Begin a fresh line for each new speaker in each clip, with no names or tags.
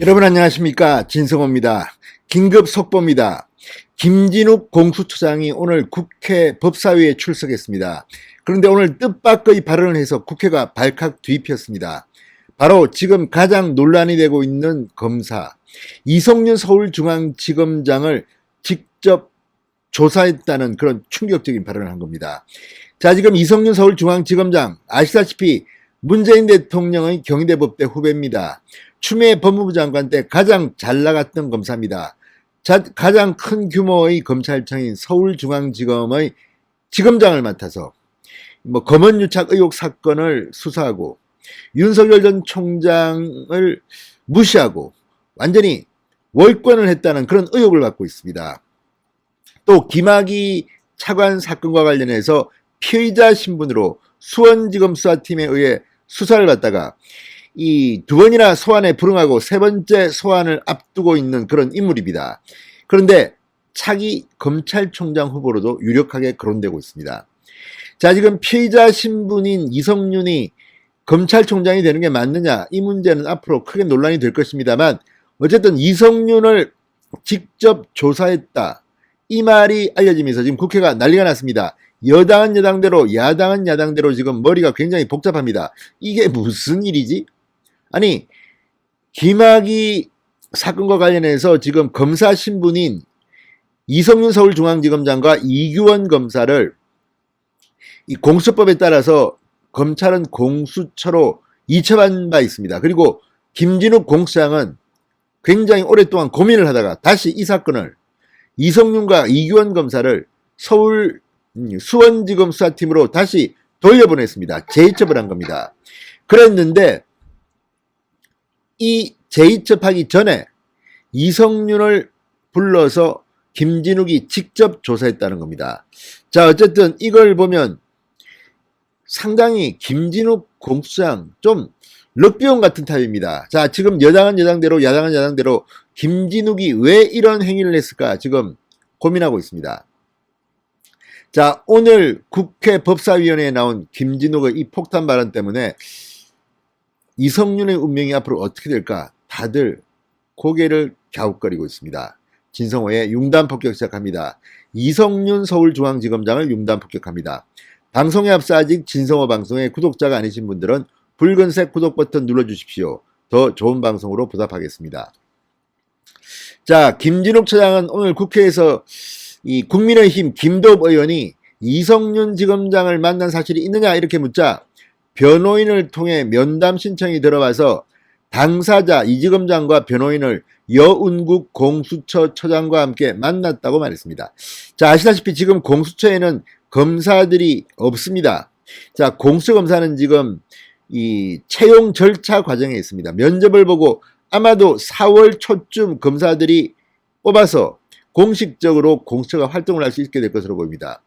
여러분 안녕하십니까, 진성호입니다. 긴급 속보입니다. 김진욱 공수처장이 오늘 국회 법사위에 출석했습니다. 그런데 오늘 뜻밖의 발언을 해서 국회가 발칵 뒤집혔습니다. 바로 지금 가장 논란이 되고 있는 검사 이성윤 서울중앙지검장을 직접 조사했다는 그런 충격적인 발언을 한 겁니다. 자, 지금 이성윤 서울중앙지검장 아시다시피 문재인 대통령의 경희대법대 후배입니다. 추미애 법무부 장관 때 가장 잘 나갔던 검사입니다. 가장 큰 규모의 검찰청인 서울중앙지검의 지검장을 맡아서 검언유착 의혹 사건을 수사하고 윤석열 전 총장을 무시하고 완전히 월권을 했다는 그런 의혹을 받고 있습니다. 또 김학의 차관 사건과 관련해서 피의자 신분으로 수원지검 수사팀에 의해 수사를 받다가 이 두 번이나 소환에 불응하고 세 번째 소환을 앞두고 있는 그런 인물입니다. 그런데 차기 검찰총장 후보로도 유력하게 거론되고 있습니다. 자, 지금 피의자 신분인 이성윤이 검찰총장이 되는 게 맞느냐, 이 문제는 앞으로 크게 논란이 될 것입니다만 어쨌든 이성윤을 직접 조사했다, 이 말이 알려지면서 지금 국회가 난리가 났습니다. 여당은 여당대로 야당은 야당대로 지금 머리가 굉장히 복잡합니다. 이게 무슨 일이지? 아니, 김학의 사건과 관련해서 지금 검사 신분인 이성윤 서울중앙지검장과 이규원 검사를 이 공수처법에 따라서 검찰은 공수처로 이첩한 바 있습니다. 그리고 김진욱 공수장은 굉장히 오랫동안 고민을 하다가 다시 이 사건을 이성윤과 이규원 검사를 수원지검 수사팀으로 다시 돌려보냈습니다. 재이첩을 한 겁니다. 그랬는데 이 재이첩하기 전에 이성윤을 불러서 김진욱이 직접 조사했다는 겁니다. 자, 어쨌든 이걸 보면 상당히 김진욱 공수장 좀 럭비용 같은 타입입니다. 자, 지금 여당은 여당대로 야당은 야당대로 김진욱이 왜 이런 행위를 했을까 지금 고민하고 있습니다. 자, 오늘 국회 법사위원회에 나온 김진욱의 이 폭탄 발언 때문에 이성윤의 운명이 앞으로 어떻게 될까 다들 고개를 갸웃거리고 있습니다. 진성호의 융단 폭격 시작합니다. 이성윤 서울중앙지검장을 융단 폭격합니다. 방송에 앞서 아직 진성호 방송의 구독자가 아니신 분들은 붉은색 구독 버튼 눌러주십시오. 더 좋은 방송으로 보답하겠습니다. 자, 김진욱 처장은 오늘 국회에서 이 국민의힘 김도읍 의원이 이성윤 지검장을 만난 사실이 있느냐 이렇게 묻자 변호인을 통해 면담 신청이 들어와서 당사자 이 지검장과 변호인을 여운국 공수처 처장과 함께 만났다고 말했습니다. 자, 아시다시피 지금 공수처에는 검사들이 없습니다. 자, 공수처 검사는 지금 이 채용 절차 과정에 있습니다. 면접을 보고 아마도 4월 초쯤 검사들이 뽑아서 공식적으로 공수처가 활동을 할 수 있게 될 것으로 보입니다.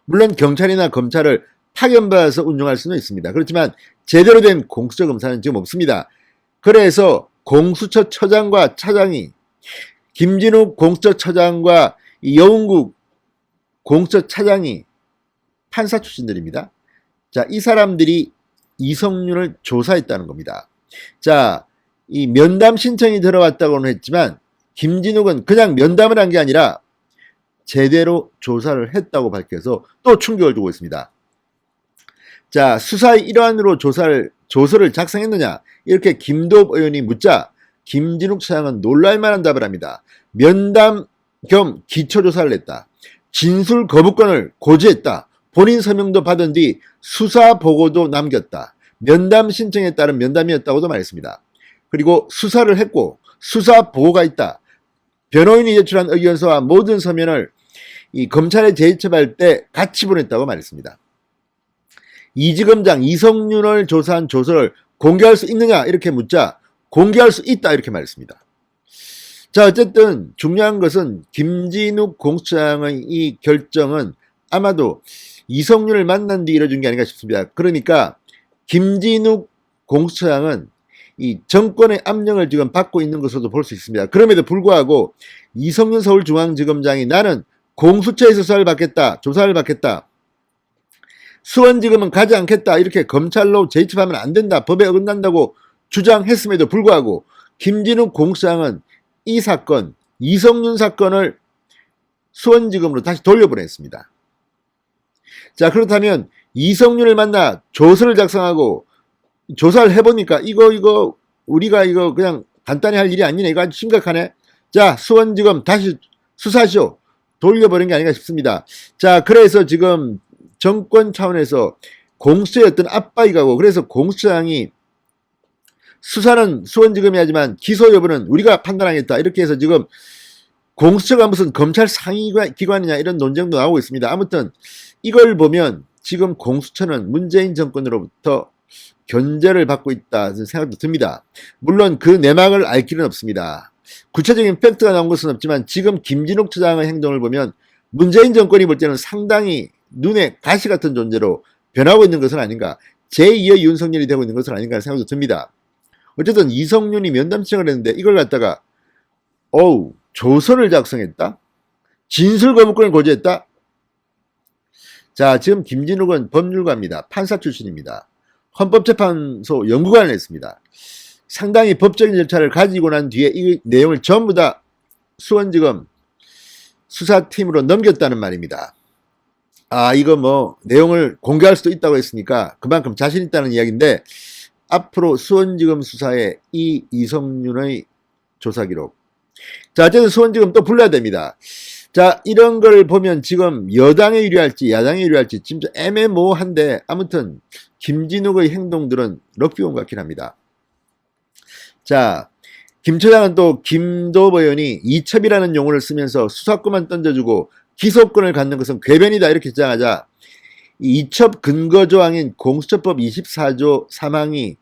물론 경찰이나 검찰을 파견받아서 운영할 수는 있습니다. 그렇지만 제대로 된 공수처 검사는 지금 없습니다. 그래서 공수처 처장과 차장이 김진욱 공수처 처장과 여운국 공수처 차장이 판사 출신들입니다. 자, 이 사람들이 이성윤을 조사했다는 겁니다. 자, 이 면담 신청이 들어왔다고는 했지만 김진욱은 그냥 면담을 한 게 아니라 제대로 조사를 했다고 밝혀서 또 충격을 주고 있습니다. 자, 수사의 일환으로 조서를 작성했느냐 이렇게 김도읍 의원이 묻자 김진욱 차장은 놀랄만한 답을 합니다. 면담 겸 기초조사를 했다. 진술 거부권을 고지했다. 본인 서명도 받은 뒤 수사 보고도 남겼다. 면담 신청에 따른 면담이었다고도 말했습니다. 그리고 수사를 했고 수사 보고가 있다. 변호인이 제출한 의견서와 모든 서면을 이 검찰에 재이첩할 때 같이 보냈다고 말했습니다. 이지검장 이성윤을 조사한 조서를 공개할 수 있느냐 이렇게 묻자 공개할 수 있다 이렇게 말했습니다. 자, 어쨌든 중요한 것은 김진욱 공수처장의 이 결정은 아마도 이성윤을 만난 뒤 이뤄진 게 아닌가 싶습니다. 그러니까 김진욱 공수처장은 이 정권의 압력을 지금 받고 있는 것으로도 볼 수 있습니다. 그럼에도 불구하고 이성윤 서울중앙지검장이 나는 공수처에서 수사를 받겠다, 조사를 받겠다, 수원지검은 가지 않겠다, 이렇게 검찰로 재이첩하면 안 된다, 법에 어긋난다고 주장했음에도 불구하고 김진욱 공수장은 이 사건, 이성윤 사건을 수원지검으로 다시 돌려보냈습니다. 자, 그렇다면 이성윤을 만나 조서를 작성하고 조사를 해보니까 이거 우리가 이거 그냥 간단히 할 일이 아니네. 이거 아주 심각하네. 자, 수원지검 다시 수사시오. 돌려버린 게 아닌가 싶습니다. 자, 그래서 지금 정권 차원에서 공수처의 어떤 압박이 가고, 그래서 공수처장이 수사는 수원지검이 하지만 기소 여부는 우리가 판단하겠다. 이렇게 해서 지금 공수처가 무슨 검찰 상위 기관이냐 이런 논쟁도 나오고 있습니다. 아무튼 이걸 보면 지금 공수처는 문재인 정권으로부터 견제를 받고 있다는 생각도 듭니다. 물론 그 내막을 알 길은 없습니다. 구체적인 팩트가 나온 것은 없지만 지금 김진욱 처장의 행동을 보면 문재인 정권이 볼 때는 상당히 눈에 가시 같은 존재로 변하고 있는 것은 아닌가, 제2의 윤석열이 되고 있는 것은 아닌가 하는 생각도 듭니다. 어쨌든 이성윤이 면담 신청을 했는데 이걸 갖다가 조서를 작성했다? 진술 거부권을 고지했다? 자, 지금 김진욱은 법률가입니다. 판사 출신입니다. 헌법재판소 연구관을 했습니다. 상당히 법적인 절차를 가지고 난 뒤에 이 내용을 전부 다 수원지검 수사팀으로 넘겼다는 말입니다. 이거 뭐 내용을 공개할 수도 있다고 했으니까 그만큼 자신 있다는 이야기인데, 앞으로 수원지검 수사에 이 이성윤의 조사 기록, 자, 어쨌든 수원지검 또 불러야 됩니다. 자, 이런 걸 보면 지금 여당에 유리할지 야당에 유리할지 진짜 애매모호한데, 아무튼 김진욱의 행동들은 럭비공 같긴 합니다. 자, 김 처장은 또 김도읍 의원이 이첩이라는 용어를 쓰면서 수사권만 던져주고 기소권을 갖는 것은 궤변이다 이렇게 주장하자, 이첩 근거조항인 공수처법 24조 3항이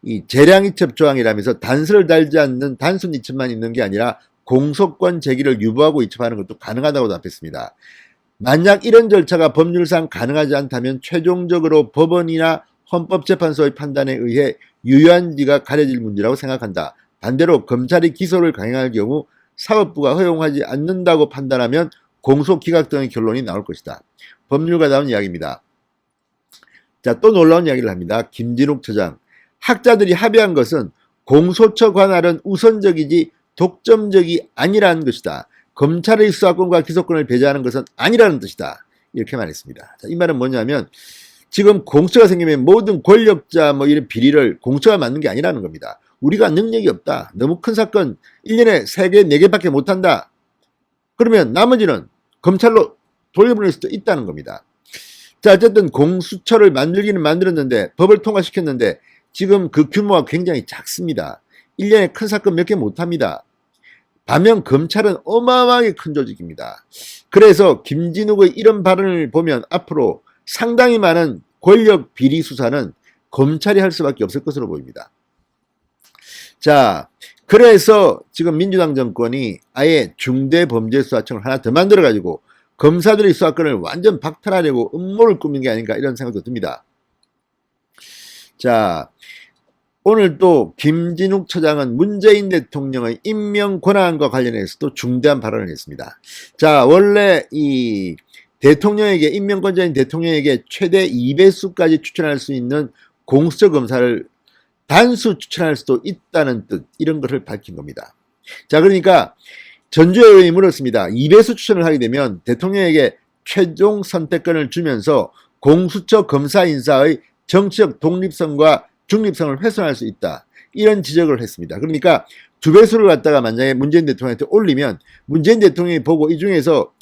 이 재량이첩 조항이라면서 단서를 달지 않는 단순 이첩만 있는 게 아니라 공소권 제기를 유보하고 이첩하는 것도 가능하다고 답했습니다. 만약 이런 절차가 법률상 가능하지 않다면 최종적으로 법원이나 헌법재판소의 판단에 의해 유효한지가 가려질 문제라고 생각한다. 반대로 검찰이 기소를 강행할 경우 사법부가 허용하지 않는다고 판단하면 공소 기각 등의 결론이 나올 것이다. 법률가다운 이야기입니다. 자, 또 놀라운 이야기를 합니다. 김진욱 처장. 학자들이 합의한 것은 공소처 관할은 우선적이지 독점적이 아니라는 것이다. 검찰의 수사권과 기소권을 배제하는 것은 아니라는 뜻이다. 이렇게 말했습니다. 자, 이 말은 뭐냐면 지금 공수처가 생기면 모든 권력자 이런 비리를 공수처가 맡는 게 아니라는 겁니다. 우리가 능력이 없다. 너무 큰 사건 1년에 3개, 4개밖에 못한다. 그러면 나머지는 검찰로 돌려보낼 수도 있다는 겁니다. 자, 어쨌든 공수처를 만들기는 만들었는데, 법을 통과시켰는데 지금 그 규모가 굉장히 작습니다. 1년에 큰 사건 몇 개 못합니다. 반면 검찰은 어마어마하게 큰 조직입니다. 그래서 김진욱의 이런 발언을 보면 앞으로 상당히 많은 권력 비리 수사는 검찰이 할 수밖에 없을 것으로 보입니다. 자, 그래서 지금 민주당 정권이 아예 중대범죄수사청을 하나 더 만들어가지고 검사들의 수사권을 완전 박탈하려고 음모를 꾸민 게 아닌가 이런 생각도 듭니다. 자, 오늘 또 김진욱 처장은 문재인 대통령의 임명 권한과 관련해서도 중대한 발언을 했습니다. 자, 원래 이 대통령에게, 임명권자인 대통령에게 최대 2배수까지 추천할 수 있는 공수처 검사를 단수 추천할 수도 있다는 뜻, 이런 것을 밝힌 겁니다. 자, 그러니까 전주의 의원이 물었습니다. 2배수 추천을 하게 되면 대통령에게 최종 선택권을 주면서 공수처 검사 인사의 정치적 독립성과 중립성을 훼손할 수 있다. 이런 지적을 했습니다. 그러니까 2배수를 갖다가 만약에 문재인 대통령한테 올리면 문재인 대통령이 보고 이 중에서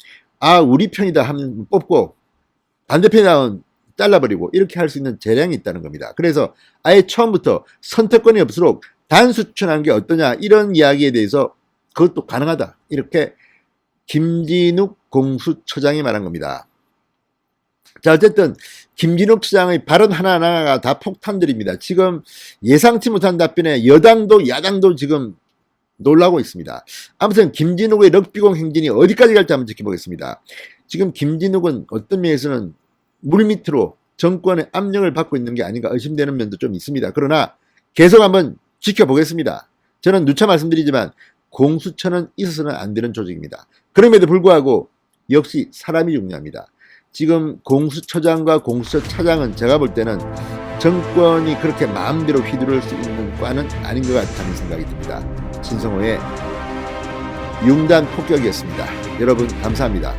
우리 편이다 하면 뽑고 반대편이다 하면 잘라버리고 이렇게 할 수 있는 재량이 있다는 겁니다. 그래서 아예 처음부터 선택권이 없을수록 단수 추천하는 게 어떠냐 이런 이야기에 대해서 그것도 가능하다. 이렇게 김진욱 공수처장이 말한 겁니다. 자, 어쨌든 김진욱 처장의 발언 하나하나가 다 폭탄들입니다. 지금 예상치 못한 답변에 여당도 야당도 지금 놀라고 있습니다. 아무튼 김진욱의 럭비공 행진이 어디까지 갈지 한번 지켜보겠습니다. 지금 김진욱은 어떤 면에서는 물밑으로 정권의 압력을 받고 있는 게 아닌가 의심되는 면도 좀 있습니다. 그러나 계속 한번 지켜보겠습니다. 저는 누차 말씀드리지만 공수처는 있어서는 안 되는 조직입니다. 그럼에도 불구하고 역시 사람이 중요합니다. 지금 공수처장과 공수처 차장은 제가 볼 때는 정권이 그렇게 마음대로 휘두를 수 있는 과는 아닌 것 같다는 생각이 듭니다. 진성호의 융단 폭격이었습니다. 여러분 감사합니다.